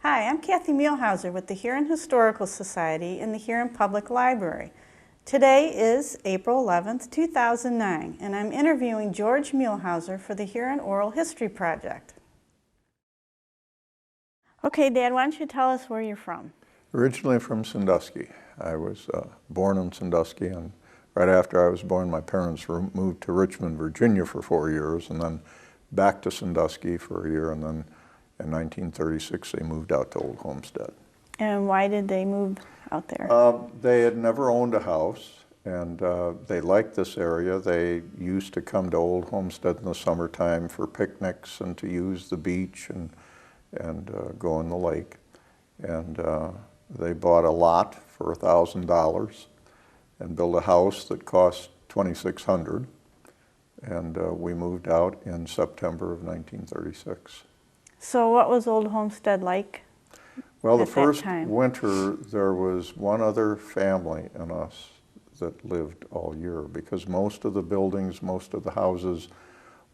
Hi, I'm Kathy Muehlhauser with the Huron Historical Society in the Huron Public Library. Today is April 11th, 2009, and I'm interviewing George Muehlhauser for the Huron Oral History Project. Okay, Dad, why don't you tell us where you're from? Originally from Sandusky. I was born in Sandusky, and right after I was born, my parents moved to Richmond, Virginia for 4 years, and then back to Sandusky for a year, and then in 1936 they moved out to Old Homestead. And why did they move out there? They had never owned a house, and they liked this area. They used to come to Old Homestead in the summertime for picnics and to use the beach and go in the lake. And they bought a lot for $1,000 and built a house that cost $2,600. And we moved out in September of 1936. So what was Old Homestead like? Well, the first winter, there was one other family in us that lived all year, because most of the buildings, most of the houses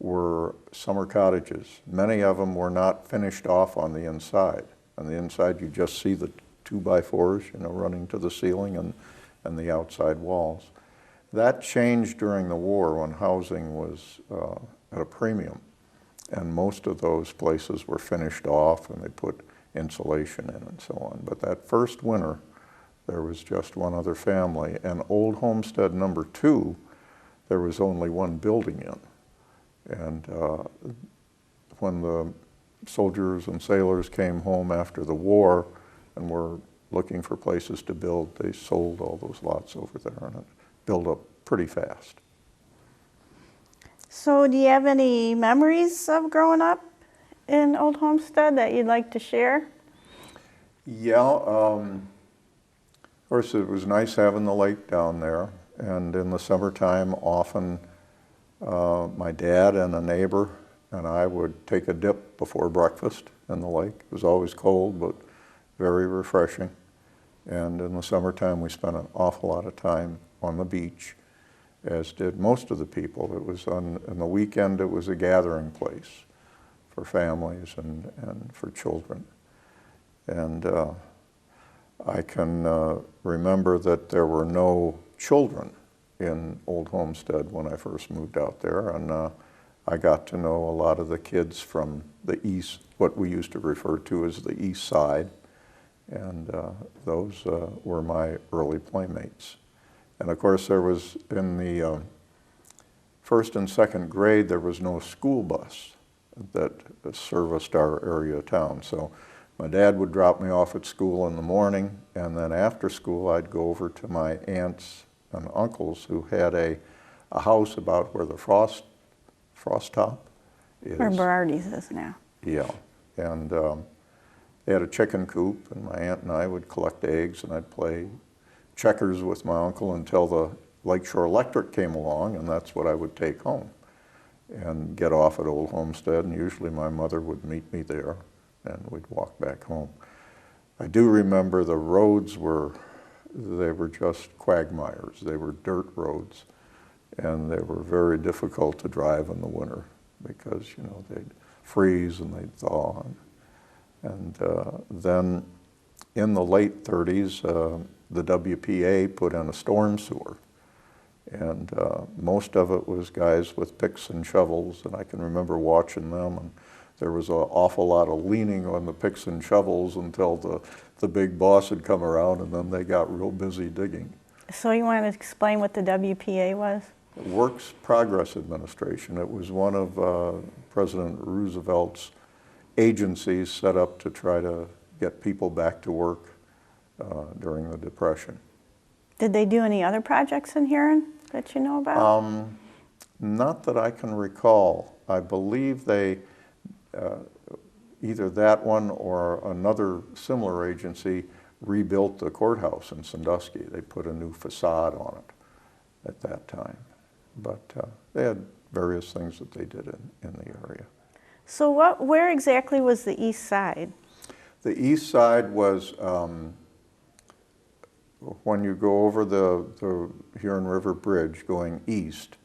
were summer cottages. Many of them were not finished off on the inside. On the inside, you just see the 2x4s, running to the ceiling and the outside walls. That changed during the war when housing was at a premium. And most of those places were finished off and they put insulation in and so on. But that first winter, there was just one other family. And Old Homestead number 2, there was only one building in. And when the soldiers and sailors came home after the war and were looking for places to build, they sold all those lots over there, and it built up pretty fast. So do you have any memories of growing up in Old Homestead that you'd like to share? Yeah, of course it was nice having the lake down there, and in the summertime often my dad and a neighbor and I would take a dip before breakfast in the lake. It was always cold, but very refreshing. And in the summertime we spent an awful lot of time on the beach, as did most of the people. It was on the weekend, it was a gathering place for families and for children. And I can remember that there were no children in Old Homestead when I first moved out there, and I got to know a lot of the kids from the east, what we used to refer to as the east side, and those were my early playmates. And of course there was, in the first and second grade, there was no school bus that serviced our area of town. So my dad would drop me off at school in the morning, and then after school I'd go over to my aunts and uncles who had a house about where the frost top is. Where Berardi's is now. Yeah, and they had a chicken coop, and my aunt and I would collect eggs, and I'd play checkers with my uncle until the Lakeshore Electric came along, and that's what I would take home and get off at Old Homestead, and usually my mother would meet me there and we'd walk back home. I do remember the roads they were just quagmires. They were dirt roads, and they were very difficult to drive in the winter because they'd freeze and they'd thaw. And then in the late 30s, the WPA put in a storm sewer, and most of it was guys with picks and shovels, and I can remember watching them, and there was an awful lot of leaning on the picks and shovels until the big boss had come around, and then they got real busy digging. So you want to explain what the WPA was? Works Progress Administration. It was one of President Roosevelt's agencies set up to try to get people back to work during the Depression. Did they do any other projects in Huron that you know about? Not that I can recall. I believe they, either that one or another similar agency, rebuilt the courthouse in Sandusky. They put a new facade on it at that time. But they had various things that they did in the area. So where exactly was the east side? The east side was when you go over the Huron River Bridge going east,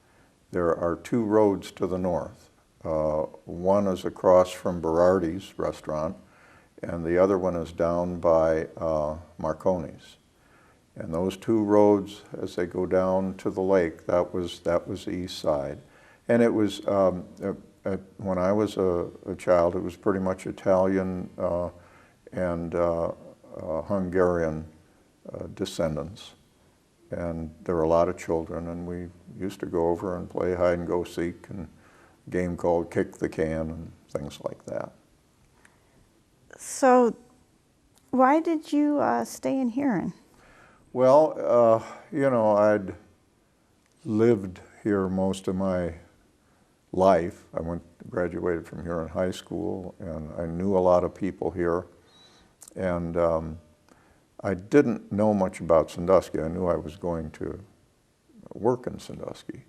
there are 2 roads to the north. One is across from Berardi's restaurant, and the other one is down by Marconi's. And those two roads, as they go down to the lake, that was the east side. And it was, when I was a child, it was pretty much Italian and Hungarian descendants. And there were a lot of children, and we used to go over and play hide and go seek and a game called Kick the Can and things like that. So why did you stay in Huron? Well, you know, I'd lived here most of my life. I graduated from Huron High School, and I knew a lot of people here. And I didn't know much about Sandusky. I knew I was going to work in Sandusky,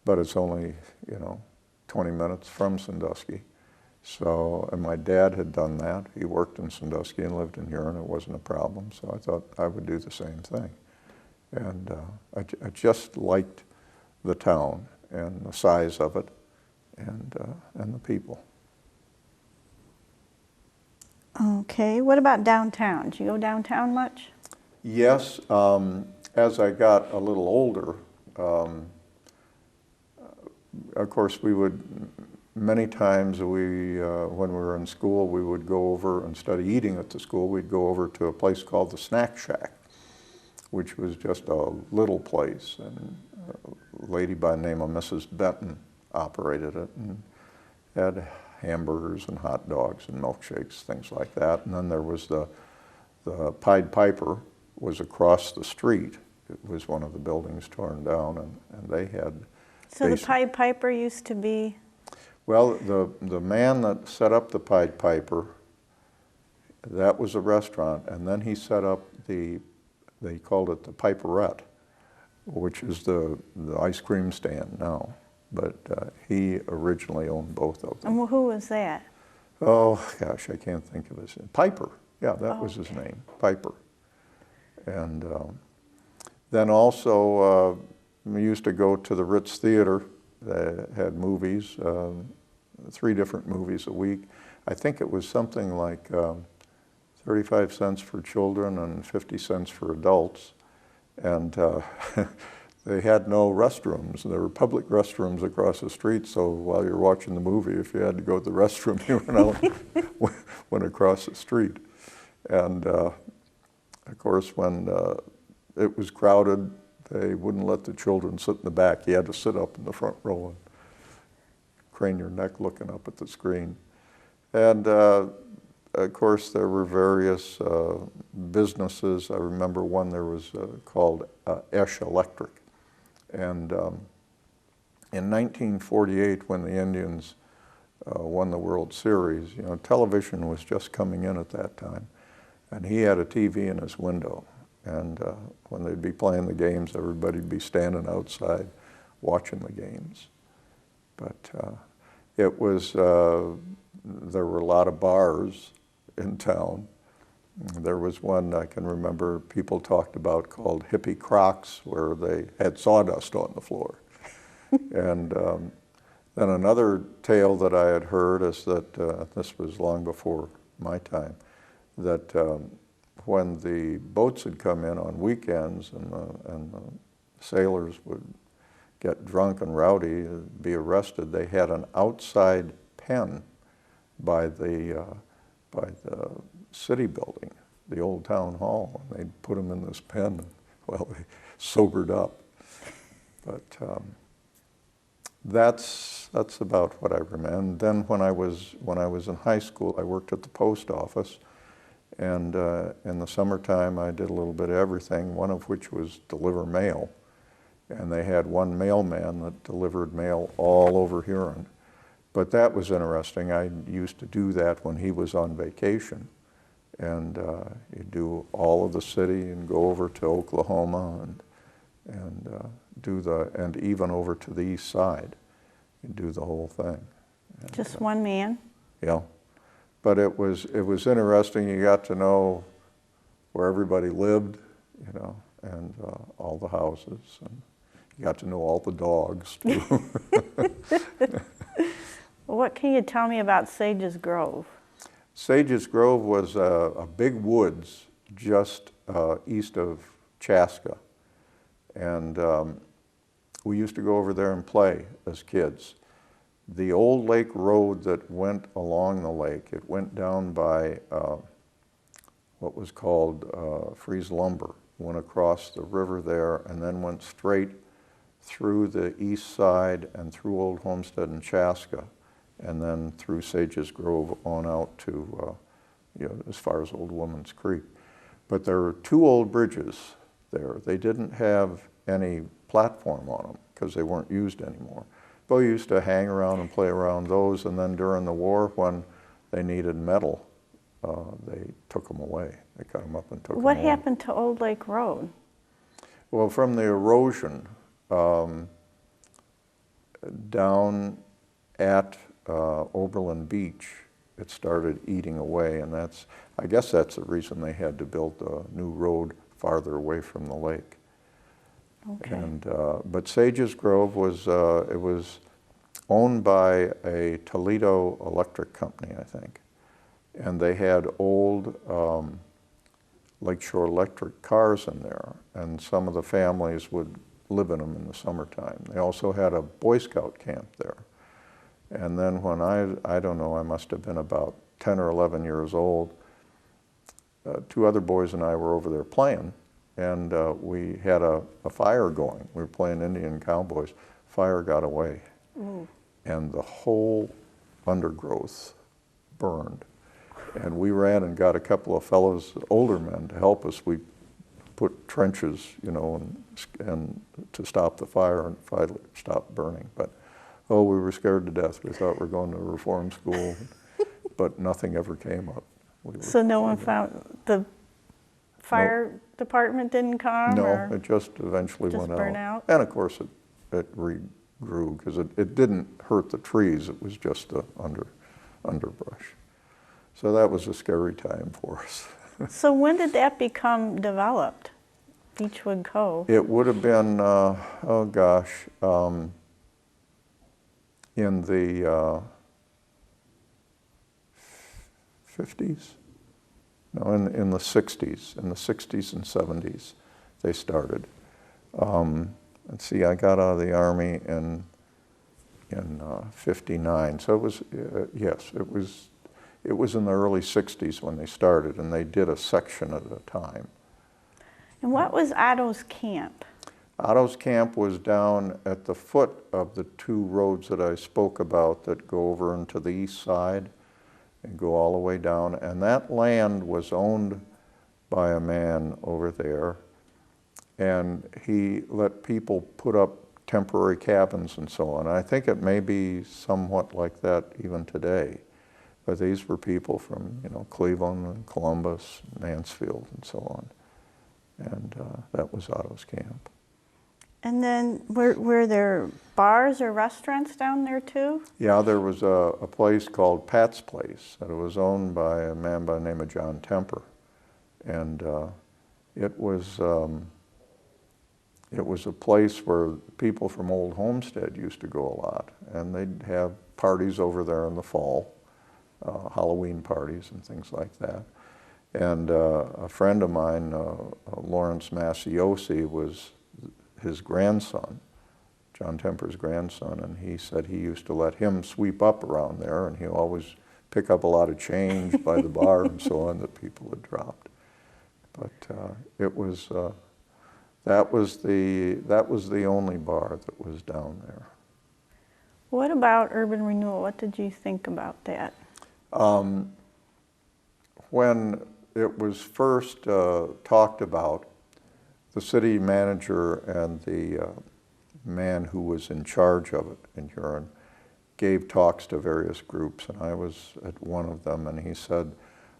but it's only, you know, 20 minutes from Sandusky. So, and my dad had done that. He worked in Sandusky and lived in Huron. It wasn't a problem, so I thought I would do the same thing. And I just liked the town and the size of it and the people. Okay, what about downtown? Did you go downtown much? Yes, as I got a little older, of course we would, many times when we were in school, we would go over, instead of eating at the school, we'd go over to a place called the Snack Shack, which was just a little place, and a lady by the name of Mrs. Benton operated it and had hamburgers and hot dogs and milkshakes, things like that. And then there was the Pied Piper was across the street. It was one of the buildings torn down, and they had... So the Pied Piper used to be... Well, the man that set up the Pied Piper, that was a restaurant, and then he set up they called it the Piperette, which is the ice cream stand now. But he originally owned both of them. And who was that? Oh, gosh, I can't think of his name. Piper, yeah, that was his name, Piper. And then also, we used to go to the Ritz Theater. They had movies, 3 different movies a week. I think it was something like 35 cents for children and 50 cents for adults. And they had no restrooms. There were public restrooms across the street, so while you're watching the movie, if you had to go to the restroom, you went across the street. And of course, when it was crowded, they wouldn't let the children sit in the back. You had to sit up in the front row and crane your neck looking up at the screen. And of course, there were various businesses. I remember one there was called Esch Electric. And in 1948, when the Indians won the World Series, you know, television was just coming in at that time. And he had a TV in his window. And when they'd be playing the games, everybody'd be standing outside watching the games. But it was, there were a lot of bars in town. There was one I can remember people talked about called Hippie Crocs, where they had sawdust on the floor. And then another tale that I had heard is that, this was long before my time, that when the boats had come in on weekends and the sailors would get drunk and rowdy, be arrested, they had an outside pen by the city building, the old town hall, and they'd put them in this pen, and, well, they sobered up. But that's about what I remember. And then when I was in high school, I worked at the post office, and in the summertime I did a little bit of everything, one of which was deliver mail. And they had one mailman that delivered mail all over Huron. But that was interesting. I used to do that when he was on vacation. And you do all of the city and go over to Oklahoma and even over to the east side. You do the whole thing. And, just one man? Yeah. But it was interesting. You got to know where everybody lived, you know, and all the houses, and you got to know all the dogs too. Well, what can you tell me about Sages Grove? Sages Grove was a big woods just east of Chaska. And we used to go over there and play as kids. The old lake road that went along the lake, it went down by what was called Freeze Lumber, went across the river there and then went straight through the east side and through Old Homestead and Chaska, and then through Sages Grove on out to, as far as Old Woman's Creek. But there were two old bridges there. They didn't have any platform on them because they weren't used anymore. But we used to hang around and play around those, and then during the war, when they needed metal, they took them away. They cut them up and took them away. What happened to Old Lake Road? Well, from the erosion down at Oberlin Beach, it started eating away, and I guess that's the reason they had to build a new road farther away from the lake. Okay. And but Sages Grove was it was owned by a Toledo electric company, I think, and they had old Lakeshore Electric cars in there, and some of the families would live in them in the summertime. They also had a Boy Scout camp there. And then when I don't know, I must have been about 10 or 11 years old, two other boys and I were over there playing, and we had a fire going. We were playing Indian cowboys. Fire got away, and the whole undergrowth burned. And we ran and got a couple of fellows, older men, to help us. We put trenches, and to stop the fire, and finally it stopped burning. But oh, we were scared to death. We thought we were going to a reform school, but nothing ever came up. So no one found, the fire department didn't come? No, or it just eventually just went burn out. out. And of course it regrew, because it didn't hurt the trees, it was just the underbrush. So that was a scary time for us. So when did that become developed, Beechwood Cove? It would have been, oh gosh, in the 50s? No, in the 60s. In the 60s and 70s, they started. Let's see, I got out of the Army in 59. So it was, yes, it was in the early 60s when they started, and they did a section at a time. And what was Ottos Camp? Ottos Camp was down at the foot of the two roads that I spoke about that go over into the east side and go all the way down. And that land was owned by a man over there, and he let people put up temporary cabins and so on. I think it may be somewhat like that even today. But these were people from, Cleveland and Columbus, Mansfield, and so on. And that was Ottos Camp. And then were there bars or restaurants down there too? Yeah, there was a place called Pat's Place that was owned by a man by the name of John Temper. And it was a place where people from Old Homestead used to go a lot. And they'd have parties over there in the fall. Halloween parties and things like that. And a friend of mine, Lawrence Massiosi, was his grandson, John Temper's grandson, and he said he used to let him sweep up around there, and he'd always pick up a lot of change by the bar and so on that people had dropped. But it was that was the only bar that was down there. What about urban renewal? What did you think about that? When it was first talked about, the city manager and the man who was in charge of it in Huron gave talks to various groups, and I was at one of them, and he said,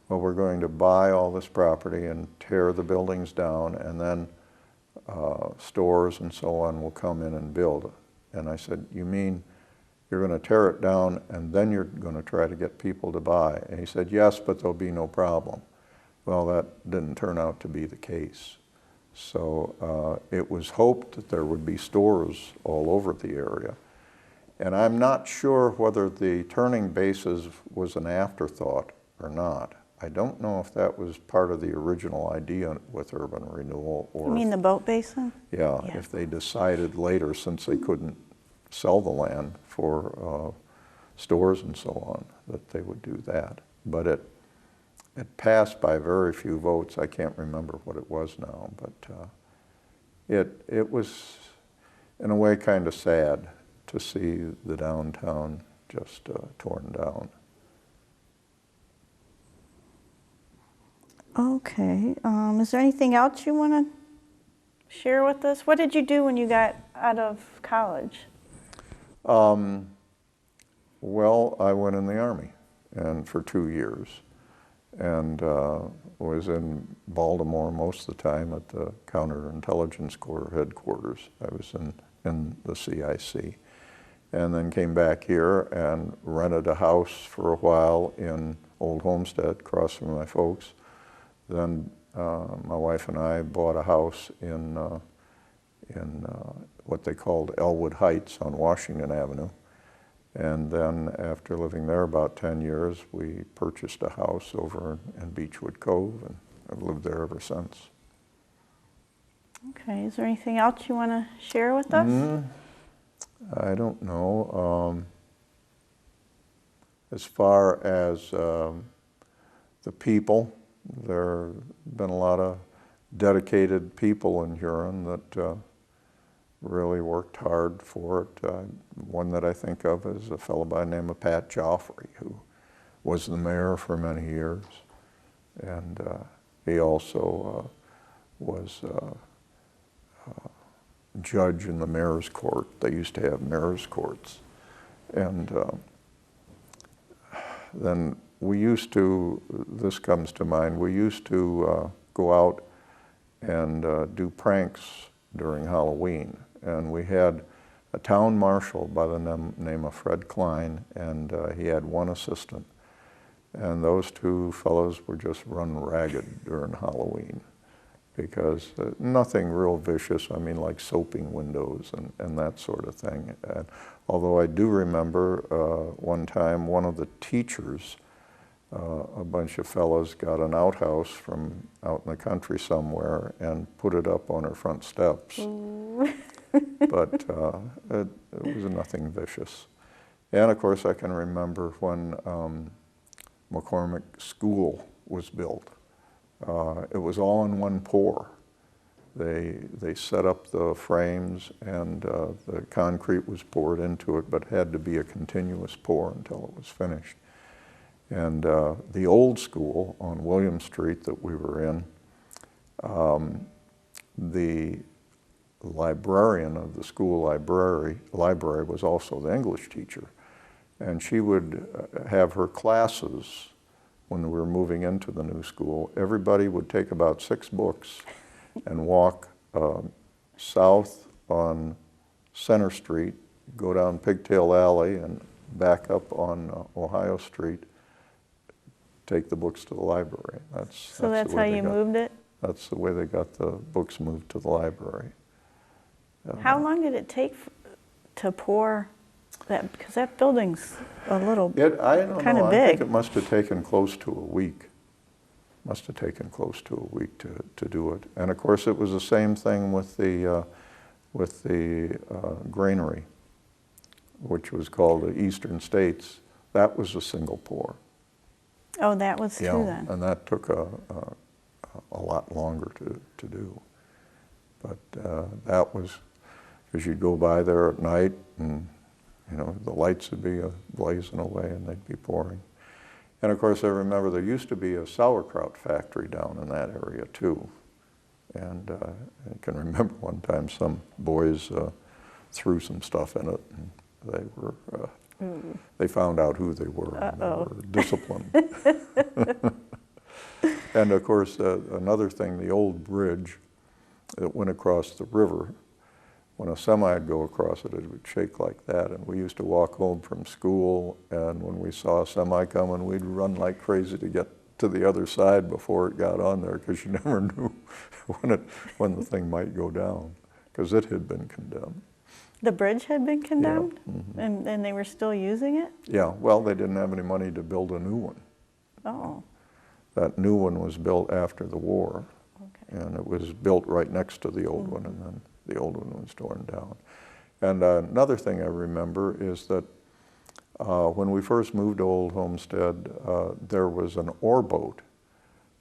well, we're going to buy all this property and tear the buildings down, and then stores and so on will come in and build. And I said, you mean you're going to tear it down and then you're going to try to get people to buy? And he said, yes, but there'll be no problem. Well, that didn't turn out to be the case. So it was hoped that there would be stores all over the area. And I'm not sure whether the turning bases was an afterthought or not. I don't know if that was part of the original idea with urban renewal, or You mean the boat basin? yeah, Yeah. if they decided later, since they couldn't sell the land for stores and so on, that they would do that. But it passed by very few votes. I can't remember what it was now, but it was, in a way, kind of sad to see the downtown just torn down. Okay. Is there anything else you want to share with us? What did you do when you got out of college? Well, I went in the Army, and for 2 years, and was in Baltimore most of the time at the Counterintelligence Corps headquarters. I was in the CIC, and then came back here and rented a house for a while in Old Homestead, across from my folks. Then my wife and I bought a house in what they called Elwood Heights on Washington Avenue. And then after living there about 10 years, we purchased a house over in Beechwood Cove, and I've lived there ever since. Okay. Is there anything else you want to share with us? I don't know. As far as the people, there have been a lot of dedicated people in Huron that really worked hard for it. One that I think of is a fellow by the name of Pat Joffrey, who was the mayor for many years. And he also was judge in the mayor's court. They used to have mayor's courts. And then we used to, this comes to mind, we used to go out and do pranks during Halloween. And we had a town marshal by the name of Fred Klein, and he had one assistant. And those two fellows were just run ragged during Halloween, because nothing real vicious, I mean, like soaping windows and that sort of thing. And although I do remember one time one of the teachers, a bunch of fellows got an outhouse from out in the country somewhere and put it up on her front steps. But it was nothing vicious. And of course I can remember when McCormick School was built. It was all in one pour. They set up the frames, and the concrete was poured into it, but had to be a continuous pour until it was finished. And the old school on William Street that we were in, the librarian of the school library was also the English teacher. And she would have her classes when we were moving into the new school. Everybody would take about 6 books and walk south on Center Street, go down Pigtail Alley, and back up on Ohio Street, take the books to the library. That's how you moved it? That's the way they got the books moved to the library. How long did it take to pour that? Because that building's a little kind of big. I think it must have taken close to a week. Must have taken close to a week to do it. And of course, it was the same thing with the granary, which was called the Eastern States. That was a single pour. Oh, that was too then. And that took a lot longer to do. But that was, because you'd go by there at night, and the lights would be blazing away, and they'd be pouring. And of course, I remember there used to be a sauerkraut factory down in that area too. And I can remember one time some boys threw some stuff in it, and they were they found out who they were, and they were disciplined. And of course, another thing, the old bridge that went across the river, when a semi would go across it, it would shake like that. And we used to walk home from school, and when we saw a semi coming, we'd run like crazy to get to the other side before it got on there, because you never knew when the thing might go down, because it had been condemned. The bridge had been condemned? Yeah. Mm-hmm. And they were still using it? Yeah, well, they didn't have any money to build a new one. Oh, That new one was built after the war, okay. and it was built right next to the old one, and then the old one was torn down. And another thing I remember is that when we first moved to Old Homestead, there was an ore boat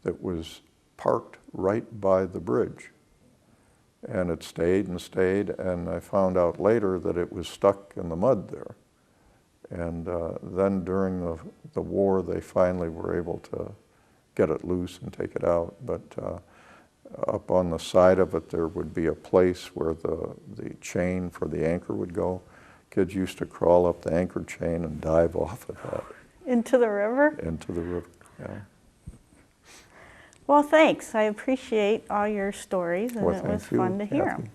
that was parked right by the bridge. And it stayed and stayed, and I found out later that it was stuck in the mud there. And then during the war, they finally were able to get it loose and take it out. But up on the side of it, there would be a place where the chain for the anchor would go. Kids used to crawl up the anchor chain and dive off of that. Into the river? Into the river, yeah. Well, thanks. I appreciate all your stories, and Well, it was thank you, fun to hear Kathy. them.